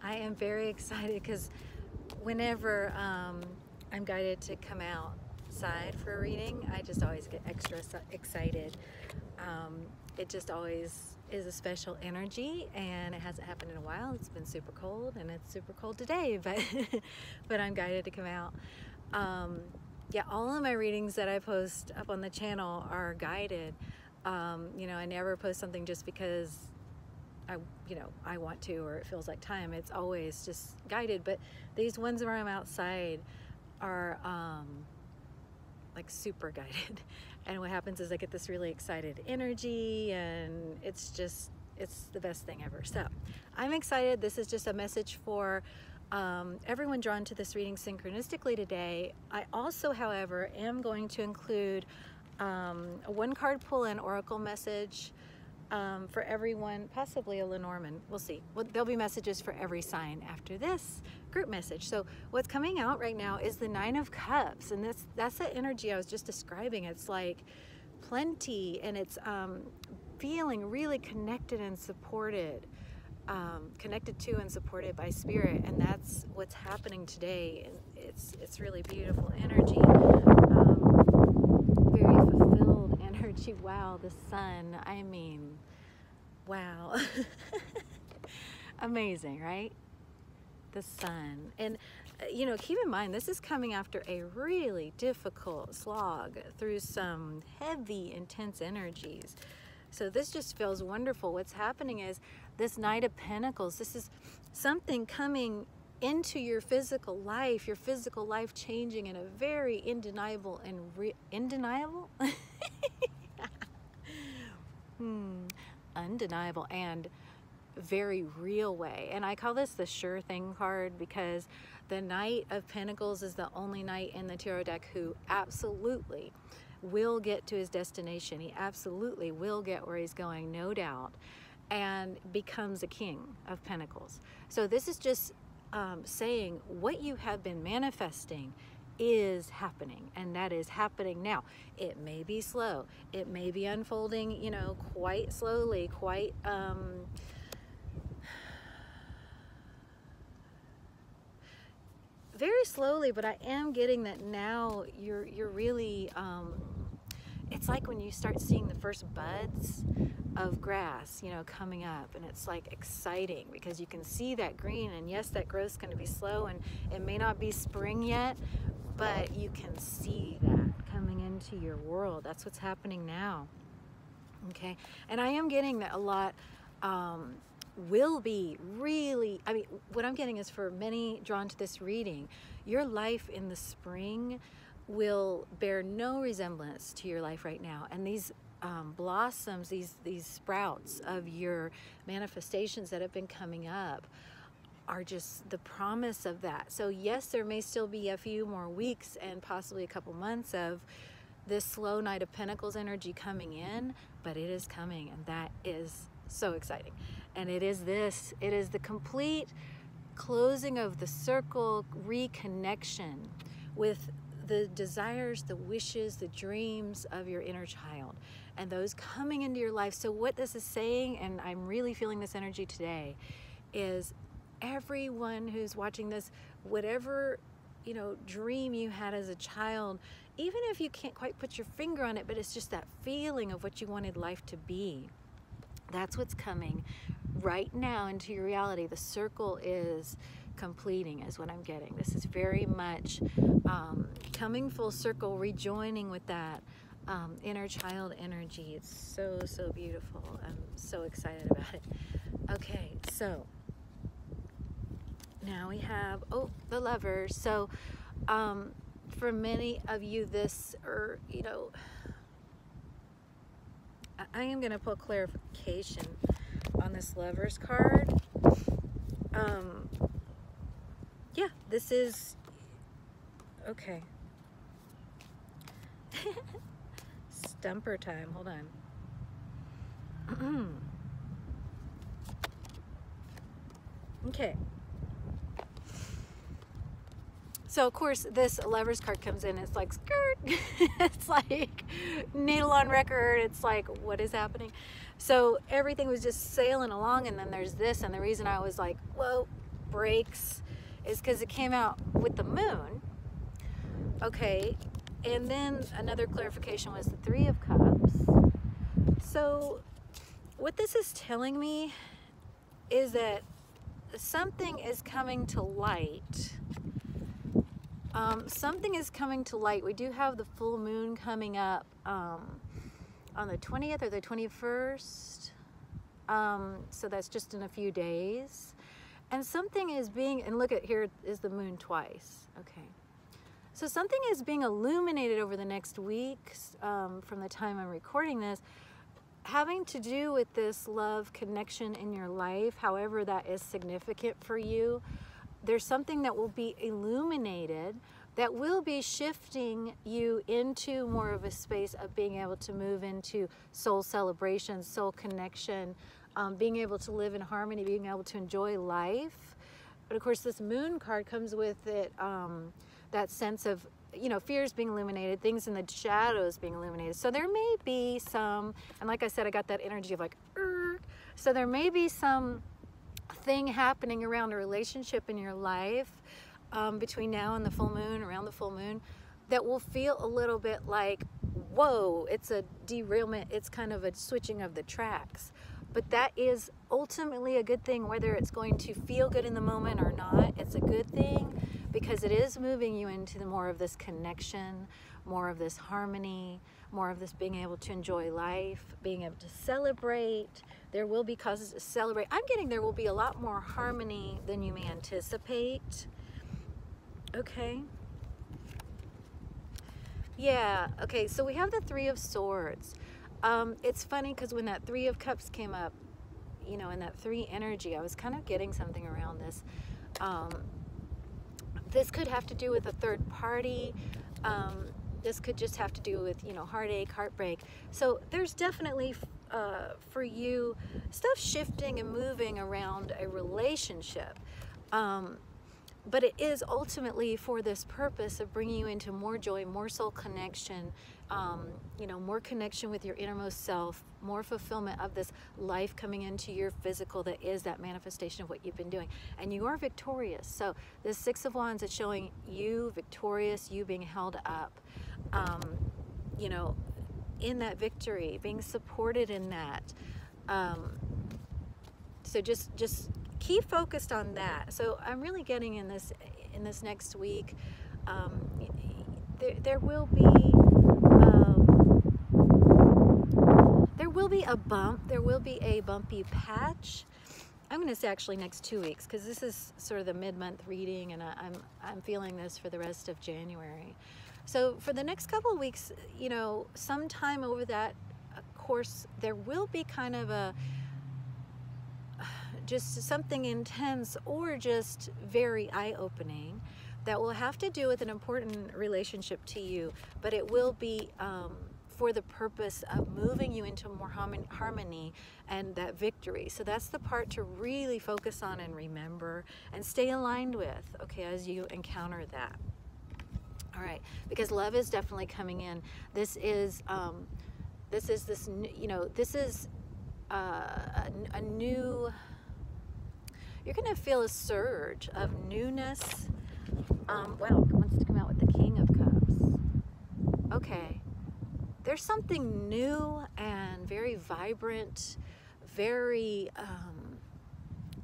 I am very excited because whenever I'm guided to come outside for a reading, I just always get extra excited. It just always is a special energy, and it hasn't happened in a while. It's been super cold, and it's super cold today, but but I'm guided to come out. Yeah, all of my readings that I post up on the channel are guided. You know, I never post something just because I want to, or it feels like time. It's always just guided. But these ones where I'm outside are like super guided. And what happens is I get this really excited energy, and it's the best thing ever. So I'm excited. This is just a message for everyone drawn to this reading synchronistically today. I also, however, am going to include a one-card pull-in oracle message for everyone, possibly a Lenormand. We'll see. Well, there'll be messages for every sign after this group message. So what's coming out right now is the Nine of Cups, and that's the energy I was just describing. It's like plenty, and it's feeling really connected and supported. Connected to and supported by spirit, and that's what's happening today. It's really beautiful energy, very fulfilled energy. Wow, the sun, I mean, wow. Amazing, right? The sun. And you know, keep in mind, this is coming after a really difficult slog through some heavy, intense energies. So this just feels wonderful. What's happening is this Knight of Pentacles. This is something coming into your physical life changing in a very undeniable and undeniable and very real way. And I call this the sure thing card because the Knight of Pentacles is the only knight in the tarot deck who absolutely will get to his destination. He absolutely will get where he's going, no doubt, and becomes a King of Pentacles. So this is just saying what you have been manifesting is happening, and that is happening now. It may be slow, it may be unfolding, you know, quite slowly, quite very slowly, but I am getting that now you're really it's like when you start seeing the first buds of grass, you know, coming up, and it's like exciting because you can see that green, and yes, that growth's going to be slow, and it may not be spring yet, but you can see that coming into your world. That's what's happening now. Okay, and I am getting that a lot will be really, I mean, what I'm getting is for many drawn to this reading, your life in the spring will bear no resemblance to your life right now. And these blossoms, these sprouts of your manifestations that have been coming up are just the promise of that. So yes, there may still be a few more weeks and possibly a couple months of this slow Knight of Pentacles energy coming in, but it is coming, and that is so exciting. And it is the complete closing of the circle, reconnection with the desires, the wishes, the dreams of your inner child, and those coming into your life. So what this is saying, and I'm really feeling this energy today, is everyone who's watching this, whatever, you know, dream you had as a child, even if you can't quite put your finger on it, but it's just that feeling of what you wanted life to be, that's what's coming right now into your reality. The circle is completing, is what I'm getting. This is very much coming full circle, rejoining with that inner child energy. It's so, so beautiful. I'm so excited about it. Okay, so now we have, oh, the Lovers. So for many of you, this, or, you know, I am going to pull clarification on this Lovers card. Yeah, this is, okay. Stumper time, hold on. Okay. So of course this Lovers card comes in, it's like skirt. It's like needle on record. It's like, what is happening? So everything was just sailing along, and then there's this, and the reason I was like, whoa, breaks is because it came out with the moon. Okay, and then another clarification was the Three of Cups. So what this is telling me is that something is coming to light. Something is coming to light. We do have the full moon coming up on the 20th or the 21st. So that's just in a few days. And something is being, and look at, here is the moon twice. Okay. So something is being illuminated over the next week from the time I'm recording this, having to do with this love connection in your life, however that is significant for you. There's something that will be illuminated that will be shifting you into more of a space of being able to move into soul celebration, soul connection, being able to live in harmony, being able to enjoy life. But of course, this moon card comes with it, that sense of, you know, fears being illuminated, things in the shadows being illuminated. So there may be some, and like I said, I got that energy of like, so there may be some thing happening around a relationship in your life between now and the full moon, around the full moon, that will feel a little bit like, whoa, it's a derailment, it's kind of a switching of the tracks. But that is ultimately a good thing, whether it's going to feel good in the moment or not. It's a good thing because it is moving you into the more of this connection, more of this harmony, more of this being able to enjoy life, being able to celebrate. There will be causes to celebrate. I'm getting there will be a lot more harmony than you may anticipate. Okay. Yeah, okay, so we have the Three of Swords. It's funny because when that Three of Cups came up, you know, in that three energy, I was kind of getting something around this. This could have to do with a third party. This could just have to do with, you know, heartache, heartbreak. So there's definitely, for you, stuff shifting and moving around a relationship. But it is ultimately for this purpose of bringing you into more joy, more soul connection, you know, more connection with your innermost self, more fulfillment of this life coming into your physical that is that manifestation of what you've been doing. And you are victorious. So this Six of Wands is showing you victorious, you being held up, you know, in that victory, being supported in that. So just keep focused on that. So I'm really getting in this next week. There will be a bump. There will be a bumpy patch. I'm going to say actually next 2 weeks because this is sort of the mid-month reading, and I'm feeling this for the rest of January. So for the next couple of weeks, you know, sometime over that course, there will be kind of a just something intense or just very eye-opening that will have to do with an important relationship to you, but it will be for the purpose of moving you into more harmony and that victory. So that's the part to really focus on and remember and stay aligned with, okay, as you encounter that. All right, because love is definitely coming in. This is this, you know, this is a new, you're going to feel a surge of newness. Wow, it wants to come out with the King of Cups. Okay. There's something new and very vibrant, very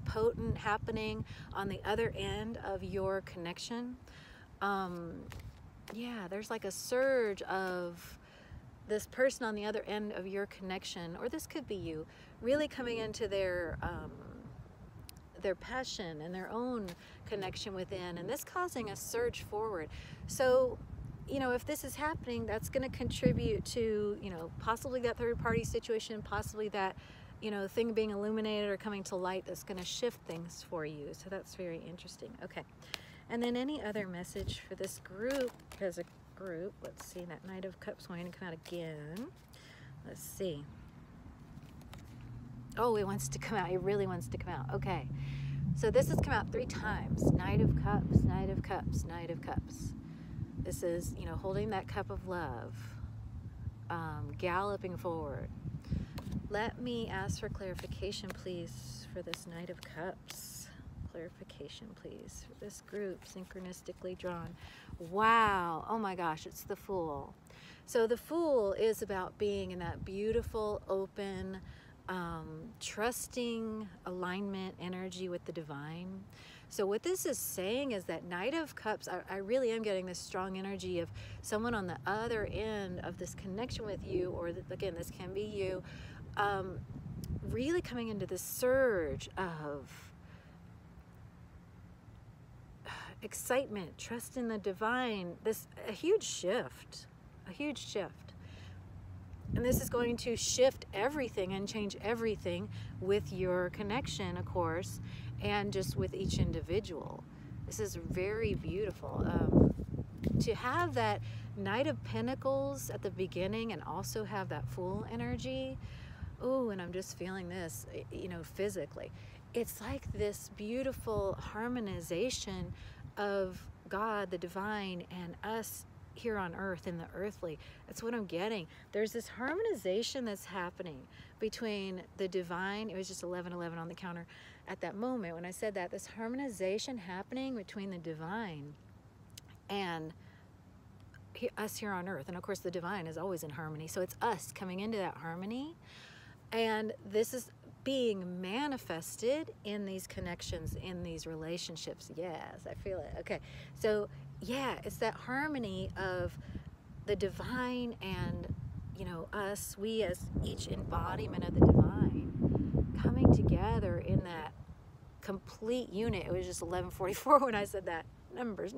potent happening on the other end of your connection. Yeah, there's like a surge of this person on the other end of your connection, or this could be you, really coming into their passion and their own connection within, and this causing a surge forward. So, you know, if this is happening, that's going to contribute to, you know, possibly that third party situation, possibly that, you know, thing being illuminated or coming to light that's going to shift things for you. So that's very interesting. Okay. And then any other message for this group as a group? Let's see, that Knight of Cups wanting to come out again. Let's see. Oh, it wants to come out. It really wants to come out. Okay. So this has come out 3 times. Knight of Cups, Knight of Cups, Knight of Cups. This is, you know, holding that cup of love, galloping forward. Let me ask for clarification, please, for this Knight of Cups. clarification, please, for this group, synchronistically drawn. Wow. Oh my gosh, it's the Fool. So the Fool is about being in that beautiful, open, trusting alignment energy with the divine. So what this is saying is that Knight of Cups, I really am getting this strong energy of someone on the other end of this connection with you, or again, this can be you, really coming into this surge of excitement, trust in the divine, a huge shift. And this is going to shift everything and change everything with your connection, of course, and just with each individual. This is very beautiful. To have that Knight of Pentacles at the beginning and also have that Fool energy. Oh, and I'm just feeling this, you know, physically. It's like this beautiful harmonization of God, the divine, and us here on earth, in the earthly. That's what I'm getting. There's this harmonization that's happening between the divine. It was just 11:11 on the counter at that moment when I said that. This harmonization happening between the divine and us here on earth. And of course the divine is always in harmony, so it's us coming into that harmony. And this is being manifested in these connections, in these relationships. Yes, I feel it. Okay, so yeah, it's that harmony of the divine and, you know, us, we as each embodiment of the divine coming together in that complete unit. It was just 11:44 when I said that. Numbers.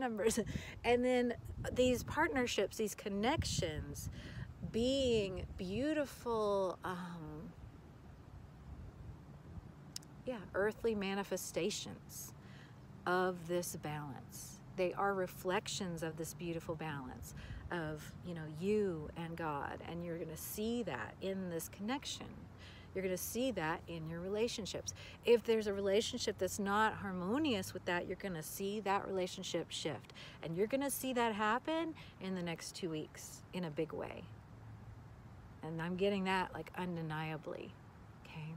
And then these partnerships, these connections being beautiful, earthly manifestations of this balance. They are reflections of this beautiful balance of, you know, you and God. And you're going to see that in this connection. You're going to see that in your relationships. If there's a relationship that's not harmonious with that, you're going to see that relationship shift. And you're going to see that happen in the next 2 weeks in a big way. And I'm getting that like undeniably. Okay.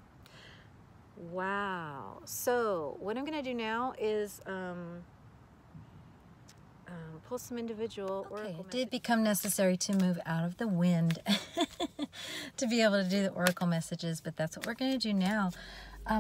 Wow. So what I'm going to do now is pull some individual oracle messages. It did become necessary to move out of the wind to be able to do the oracle messages, but that's what we're going to do now.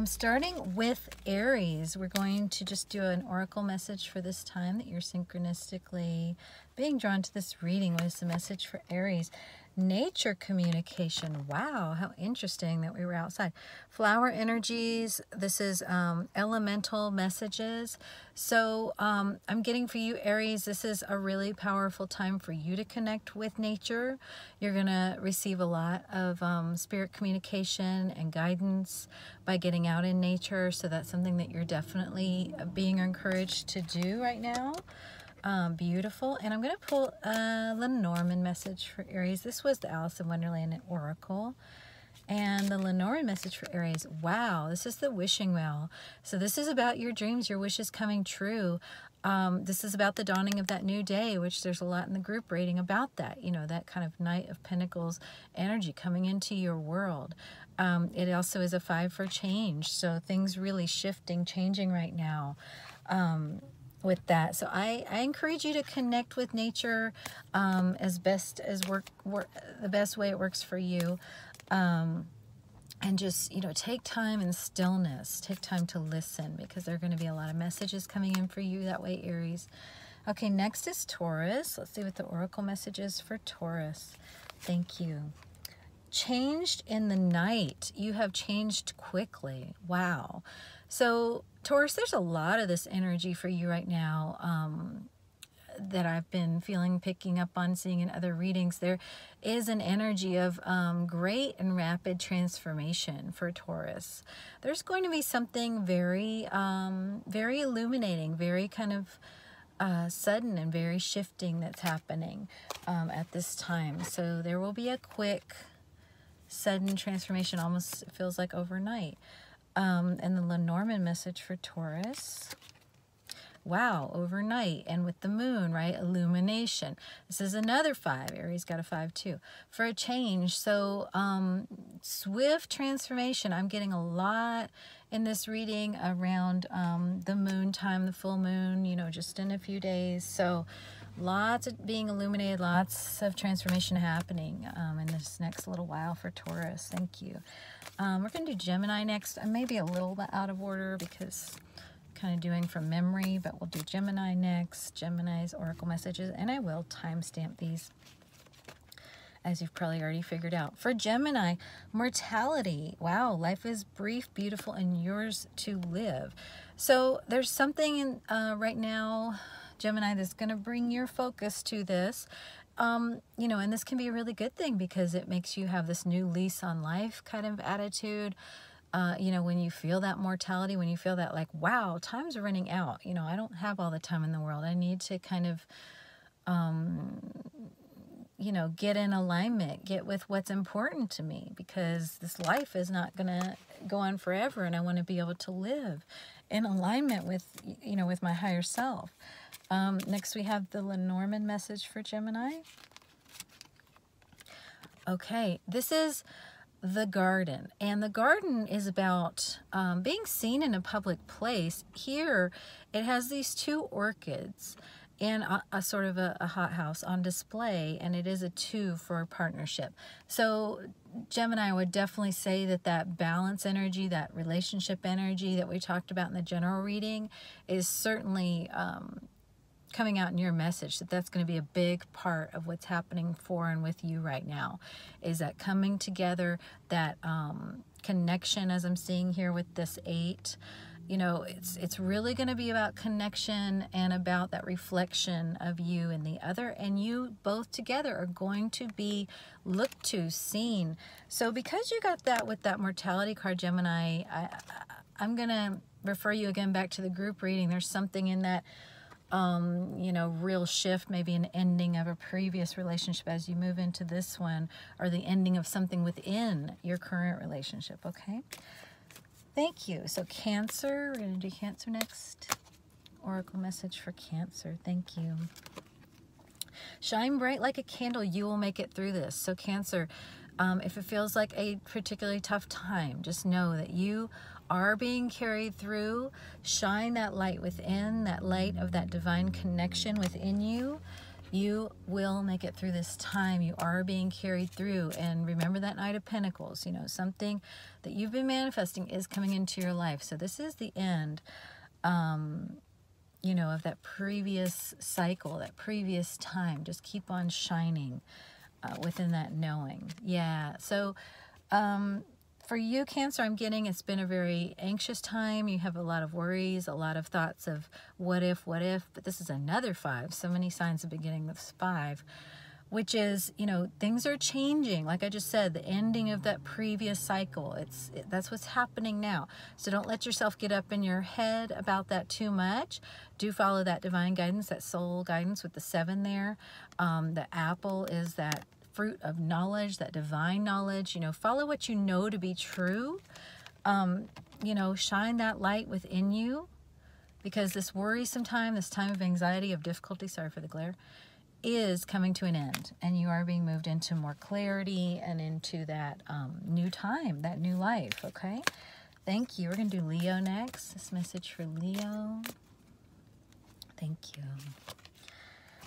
Starting with Aries, we're going to just do an oracle message for this time that you're synchronistically being drawn to this reading. What is the message for Aries? Nature communication. Wow, how interesting that we were outside. Flower energies. This is elemental messages. So I'm getting for you, Aries, this is a really powerful time for you to connect with nature. You're going to receive a lot of spirit communication and guidance by getting out in nature. So that's something that you're definitely being encouraged to do right now. Beautiful. And I'm going to pull a Lenormand message for Aries. This was the Alice in Wonderland Oracle. And the Lenormand message for Aries. Wow, this is the wishing well. So this is about your dreams, your wishes coming true. This is about the dawning of that new day, which there's a lot in the group reading about that. You know, that kind of Knight of Pentacles energy coming into your world. It also is a 5 for change. So things really shifting, changing right now. With that, so I encourage you to connect with nature as best as the best way it works for you, and just, you know, take time in stillness, take time to listen, because there are going to be a lot of messages coming in for you that way, Aries. Okay, next is Taurus. Let's see what the oracle message is for Taurus. Thank you. Changed in the night. You have changed quickly. Wow. So Taurus, there's a lot of this energy for you right now that I've been picking up on, seeing in other readings. There is an energy of great and rapid transformation for Taurus. There's going to be something very, very illuminating, very kind of sudden and very shifting that's happening at this time. So there will be a quick, sudden transformation, almost feels like overnight. And the Lenormand message for Taurus. Wow, overnight. And with the moon, right? Illumination. This is another 5. Aries got a 5 too. For a change. So, swift transformation. I'm getting a lot in this reading around the moon time, the full moon, you know, just in a few days. So lots of being illuminated, lots of transformation happening in this next little while for Taurus. Thank you. We're going to do Gemini next. I may be a little bit out of order because I'm kind of doing from memory, but we'll do Gemini next. Gemini's oracle messages, and I will timestamp these, as you've probably already figured out. For Gemini, mortality. Wow, life is brief, beautiful, and yours to live. So there's something in right now, Gemini, that's going to bring your focus to this. You know, and this can be a really good thing because it makes you have this new lease on life kind of attitude. You know, when you feel that mortality, when you feel that like, wow, time's running out. You know, I don't have all the time in the world. I need to kind of, you know, get in alignment, get with what's important to me, because this life is not going to go on forever, and I want to be able to live in alignment with, you know, with my higher self. Next we have the Lenormand message for Gemini. Okay, this is the garden, and the garden is about being seen in a public place. Here it has these two orchids and a sort of a hothouse on display, and it is a 2 for a partnership. So Gemini, I would definitely say that that balance energy, that relationship energy that we talked about in the general reading is certainly coming out in your message, that's going to be a big part of what's happening for and with you right now, is that coming together, that connection, as I'm seeing here with this 8. You know, it's really going to be about connection and about that reflection of you and the other, and you both together are going to be looked to, seen. So because you got that with that mortality card, Gemini, I'm going to refer you again back to the group reading. There's something in that you know, real shift, maybe an ending of a previous relationship as you move into this one, or the ending of something within your current relationship. Okay, thank you. So Cancer, we're going to do Cancer next. Oracle message for Cancer. Thank you. Shine bright like a candle, you will make it through this. So Cancer, if it feels like a particularly tough time, just know that you are being carried through. Shine that light within, that light of that divine connection within you. You will make it through this time. You are being carried through. And remember that Knight of Pentacles, you know, something that you've been manifesting is coming into your life. So this is the end, you know, of that previous cycle, that previous time. Just keep on shining within that knowing. Yeah. So, for you, Cancer, I'm getting it's been a very anxious time. You have a lot of worries, a lot of thoughts of what if, but this is another 5. So many signs of beginning with 5, which is, you know, things are changing. Like I just said, the ending of that previous cycle. That's what's happening now. So don't let yourself get up in your head about that too much. Do follow that divine guidance, that soul guidance with the 7 there. The apple is that fruit of knowledge, that divine knowledge. You know, follow what you know to be true. You know, shine that light within you, because this worrisome time, this time of anxiety, of difficulty, sorry for the glare, is coming to an end, and you are being moved into more clarity and into that new time, that new life. Okay, thank you. We're going to do Leo next. This message for Leo. Thank you.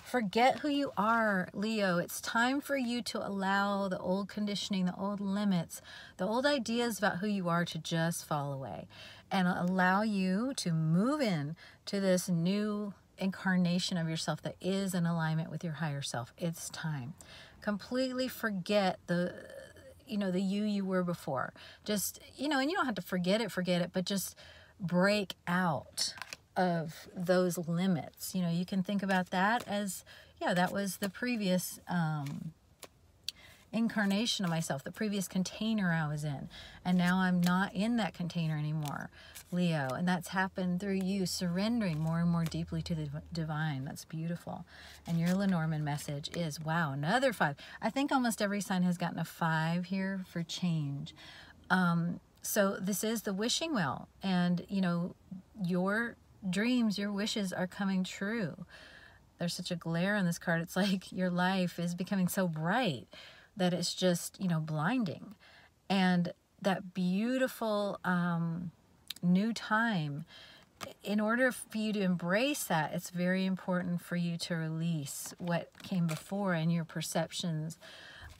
Forget who you are, Leo. It's time for you to allow the old conditioning, the old limits, the old ideas about who you are to just fall away, and allow you to move in to this new incarnation of yourself that is in alignment with your higher self. It's time. Completely forget the, you know, the you were before. Just, you know, and you don't have to forget it, but just break out of those limits. You know, you can think about that as, yeah, that was the previous incarnation of myself, the previous container I was in, and now I'm not in that container anymore, Leo. And that's happened through you surrendering more and more deeply to the divine. That's beautiful. And your Lenormand message is, wow, another 5. I think almost every sign has gotten a 5 here for change. So this is the wishing well, and you know, your dreams, your wishes are coming true. There's such a glare on this card. It's like your life is becoming so bright that it's just, you know, blinding. And that beautiful new time, in order for you to embrace that, it's very important for you to release what came before and your perceptions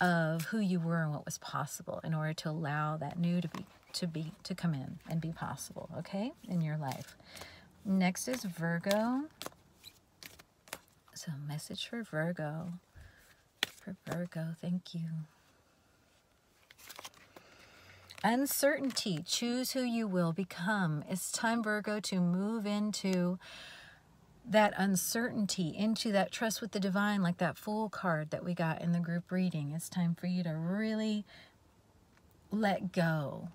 of who you were and what was possible, in order to allow that new to come in and be possible, okay, in your life. Next is Virgo. So message for Virgo. For Virgo, thank you. Uncertainty. Choose who you will become. It's time, Virgo, to move into that uncertainty, into that trust with the divine, like that Fool card that we got in the group reading. It's time for you to really let go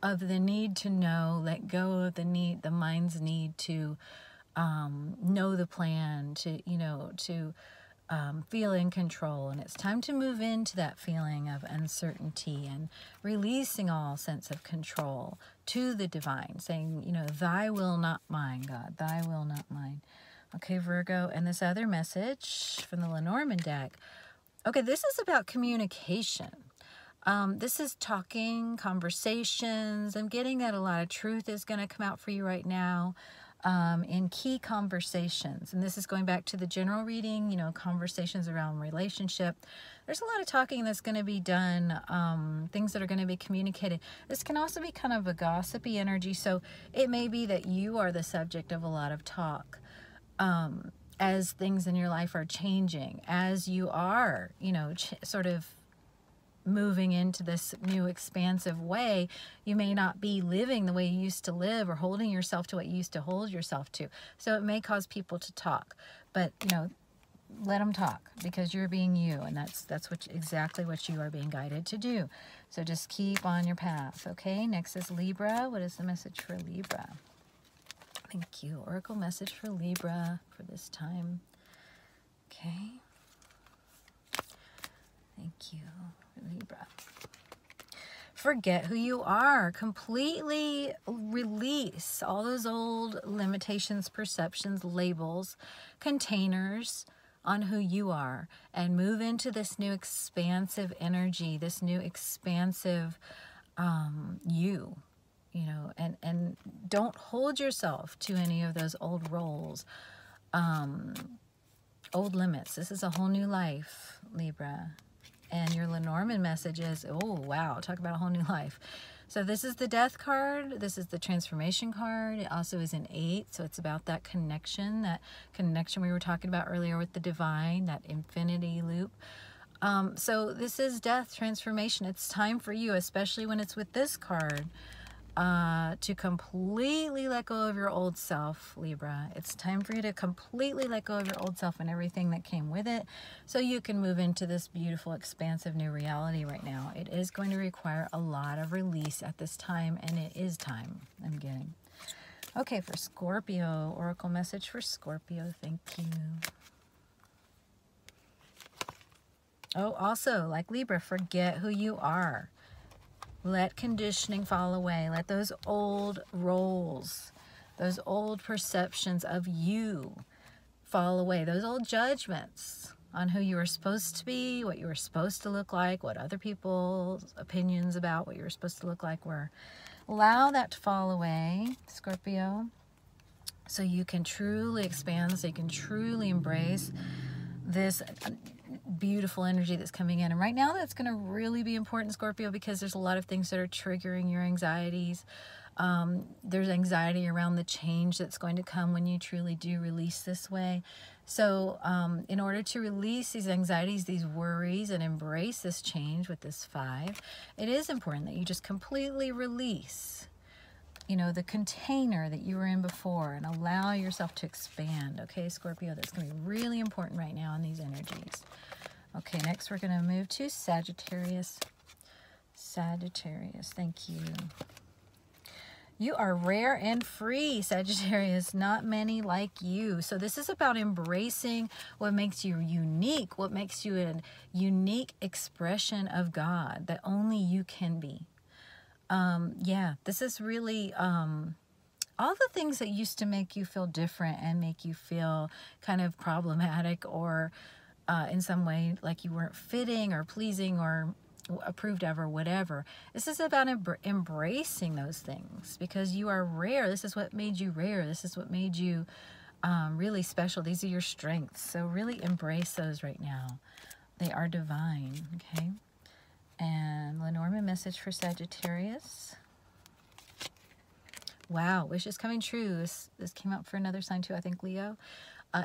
of the need to know, let go of the mind's need to know the plan, to, you know, to feel in control. And it's time to move into that feeling of uncertainty and releasing all sense of control to the divine, saying, you know, thy will, not mine, God, thy will, not mine. Okay, Virgo. And this other message from the Lenormand deck. Okay, this is about communication. This is talking, conversations. I'm getting that a lot of truth is going to come out for you right now. In key conversations, and this is going back to the general reading, you know, conversations around relationship. There's a lot of talking that's going to be done, things that are going to be communicated. This can also be kind of a gossipy energy, so it may be that you are the subject of a lot of talk as things in your life are changing, as you are, you know, sort of moving into this new expansive way. You may not be living the way you used to live, or holding yourself to what you used to hold yourself to. So it may cause people to talk, but, you know, let them talk, because you're being you, and that's exactly what you are being guided to do. So just keep on your path. Okay, next is Libra. What is the message for Libra? Thank you. Oracle message for Libra for this time. Okay. Thank you. Libra. Forget who you are. Completely release all those old limitations, perceptions, labels, containers on who you are, and move into this new expansive energy, this new expansive you know, and don't hold yourself to any of those old roles, old limits. This is a whole new life, Libra. And your Lenormand message is, oh, wow, talk about a whole new life. So this is the Death card. This is the Transformation card. It also is an 8, so it's about that connection we were talking about earlier with the divine, that infinity loop. So this is death, transformation. It's time for you, especially when it's with this card, to completely let go of your old self, Libra. It's time for you to completely let go of your old self and everything that came with it, so you can move into this beautiful, expansive new reality right now. It is going to require a lot of release at this time, and it is time, I'm getting. Okay, for Scorpio, oracle message for Scorpio. Thank you. Oh, also, like Libra, forget who you are. Let conditioning fall away. Let those old roles, those old perceptions of you fall away. Those old judgments on who you were supposed to be, what you were supposed to look like, what other people's opinions about what you were supposed to look like were. Allow that to fall away, Scorpio, so you can truly expand, so you can truly embrace this beautiful energy that's coming in. And right now that's going to really be important, Scorpio, because there's a lot of things that are triggering your anxieties. There's anxiety around the change that's going to come when you truly do release this way. So in order to release these anxieties, these worries, and embrace this change with this 5, it is important that you just completely release, you know, the container that you were in before, and allow yourself to expand. Okay, Scorpio, that's going to be really important right now in these energies. Okay, next we're going to move to Sagittarius. Sagittarius, thank you. You are rare and free, Sagittarius. Not many like you. So this is about embracing what makes you unique, what makes you a unique expression of God that only you can be. Yeah, this is really all the things that used to make you feel different and make you feel kind of problematic, or in some way like you weren't fitting or pleasing or approved of or whatever. This is about embracing those things, because you are rare. This is what made you rare. This is what made you really special. These are your strengths. So really embrace those right now. They are divine, okay? And Lenormand message for Sagittarius. Wow, wishes coming true. This came up for another sign too, I think Leo.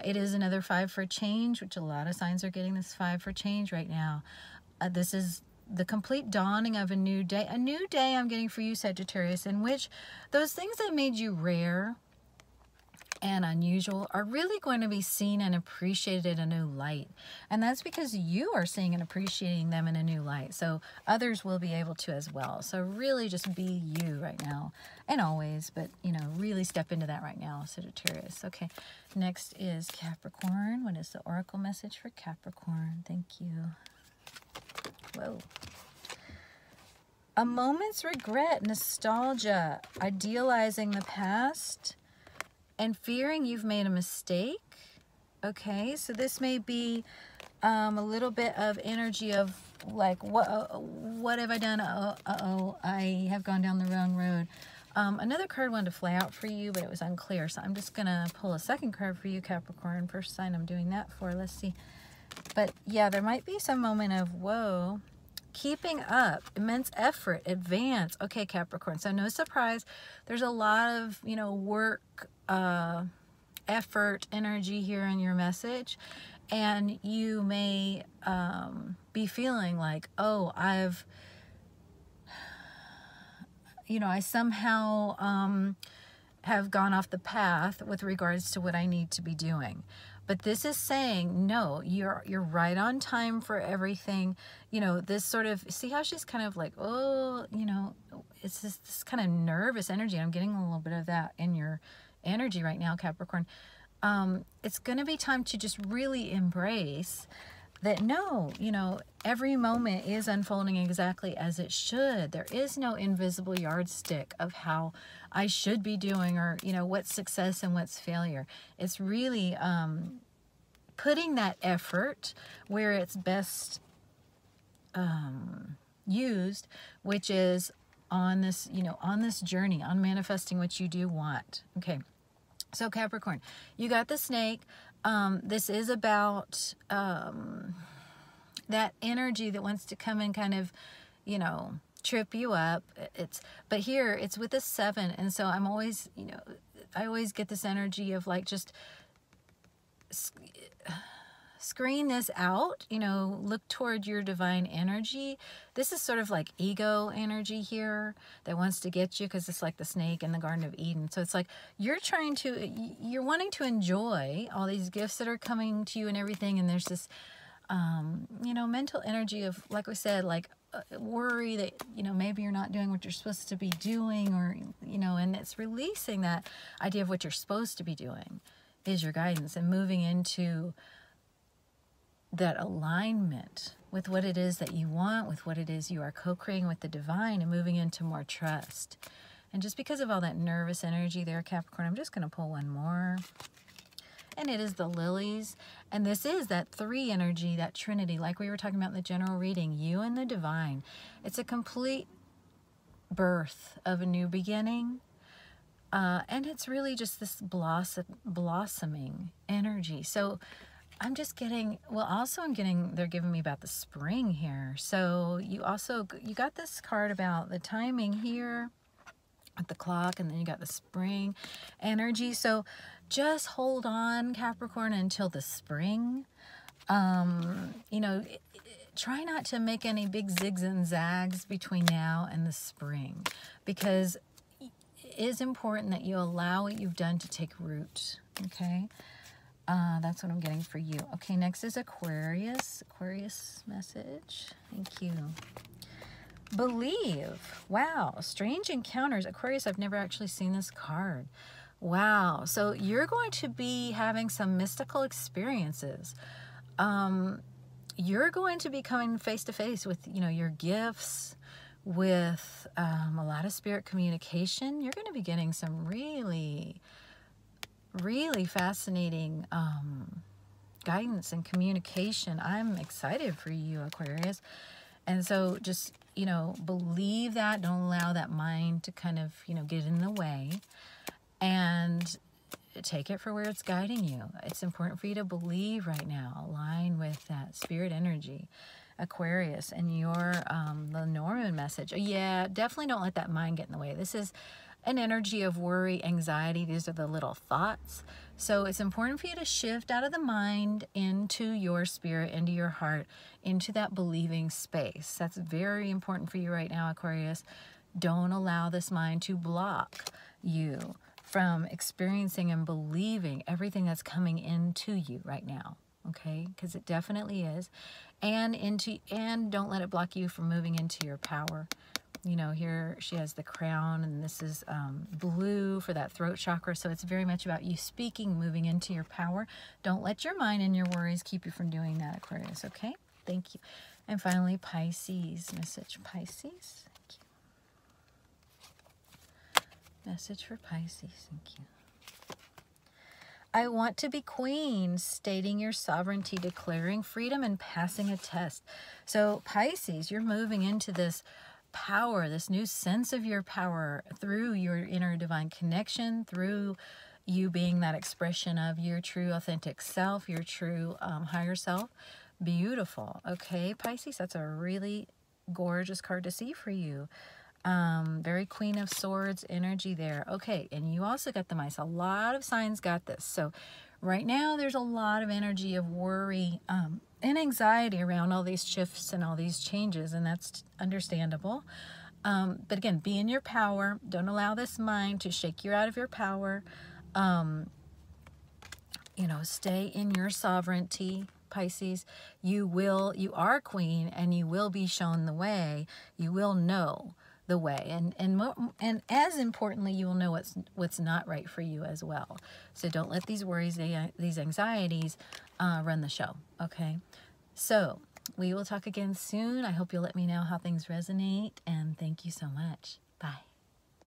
It is another 5 for change, which a lot of signs are getting this 5 for change right now. This is the complete dawning of a new day. A new day I'm getting for you, Sagittarius, in which those things that made you rare and unusual are really going to be seen and appreciated in a new light. And that's because you are seeing and appreciating them in a new light. So others will be able to as well. So really just be you right now, and always, but you know, really step into that right now, Sagittarius. Okay, next is Capricorn. What is the oracle message for Capricorn? Thank you. Whoa. A moment's regret, nostalgia, idealizing the past, and fearing you've made a mistake. Okay, so this may be a little bit of energy of like, what have I done? Uh-oh, I have gone down the wrong road. Another card wanted to fly out for you, but it was unclear, so I'm just gonna pull a second card for you, Capricorn. First sign I'm doing that for. Let's see. But yeah, there might be some moment of, whoa, keeping up, immense effort, advance. Okay, Capricorn, so no surprise, there's a lot of, you know, work, effort, energy here in your message, and you may be feeling like, oh, I somehow have gone off the path with regards to what I need to be doing. But this is saying, no, you're right on time for everything. You know, this sort of, see how she's kind of like, oh, you know, it's this kind of nervous energy. I'm getting a little bit of that in your energy right now, Capricorn. It's going to be time to just really embrace that, no, you know, every moment is unfolding exactly as it should. There is no invisible yardstick of how I should be doing, or, you know, what's success and what's failure. It's really putting that effort where it's best used, which is on this, you know, on this journey, on manifesting what you do want. Okay, so Capricorn, you got the snake. This is about that energy that wants to come and kind of, you know, trip you up. But here it's with a 7, and so I'm always, you know, I always get this energy of like, just screen this out, you know, look toward your divine energy. This is sort of like ego energy here that wants to get you, because it's like the snake in the Garden of Eden. So it's like you're wanting to enjoy all these gifts that are coming to you and everything, and there's this you know, mental energy of, like we said, like worry that, you know, maybe you're not doing what you're supposed to be doing, or, you know, and it's releasing that idea of what you're supposed to be doing is your guidance, and moving into that alignment with what it is that you want, with what it is you are co-creating with the divine, and moving into more trust. And just because of all that nervous energy there, Capricorn, I'm just going to pull one more. And it is the lilies. And this is that 3 energy, that trinity, like we were talking about in the general reading, you and the divine. It's a complete birth of a new beginning. And it's really just this blossoming energy. So I'm just getting, well, also I'm getting, they're giving me about the spring here. So you got this card about the timing here at the clock, and then you got the spring energy. So just hold on, Capricorn, until the spring. You know, try not to make any big zigs and zags between now and the spring, because it is important that you allow what you've done to take root. Okay, that's what I'm getting for you. Okay, next is Aquarius. Aquarius message. Thank you. Believe. Wow, strange encounters. Aquarius, I've never actually seen this card. Wow, so you're going to be having some mystical experiences. You're going to be coming face to face with, you know, your gifts, with a lot of spirit communication. You're going to be getting some really, really fascinating guidance and communication. I'm excited for you, Aquarius. And so just, you know, believe that. Don't allow that mind to kind of, you know, get in the way, and take it for where it's guiding you. It's important for you to believe right now, align with that spirit energy, Aquarius, and your the Norman message. Yeah, definitely don't let that mind get in the way. This is an energy of worry, anxiety. These are the little thoughts. So it's important for you to shift out of the mind into your spirit, into your heart, into that believing space. That's very important for you right now, Aquarius. Don't allow this mind to block you from experiencing and believing everything that's coming into you right now. Okay, because it definitely is. And don't let it block you from moving into your power. You know, here she has the crown, and this is blue for that throat chakra. So it's very much about you speaking, moving into your power. Don't let your mind and your worries keep you from doing that, Aquarius. Okay, thank you. And finally, Pisces message. Pisces, thank you. Message for Pisces, thank you. I want to be queen, stating your sovereignty, declaring freedom, and passing a test. So Pisces, you're moving into this power, this new sense of your power through your inner divine connection, through you being that expression of your true authentic self, your true higher self. Beautiful. Okay, Pisces, that's a really gorgeous card to see for you. Very Queen of Swords energy there. Okay, and you also got the mice. A lot of signs got this. So right now there's a lot of energy of worry and anxiety around all these shifts and all these changes, and that's understandable. But again, be in your power. Don't allow this mind to shake you out of your power. You know, stay in your sovereignty, Pisces. You are queen, and you will be shown the way. You will know the way, and as importantly, you will know what's not right for you as well. So don't let these worries, these anxieties run the show. Okay, so we will talk again soon. I hope you'll let me know how things resonate, and thank you so much. Bye.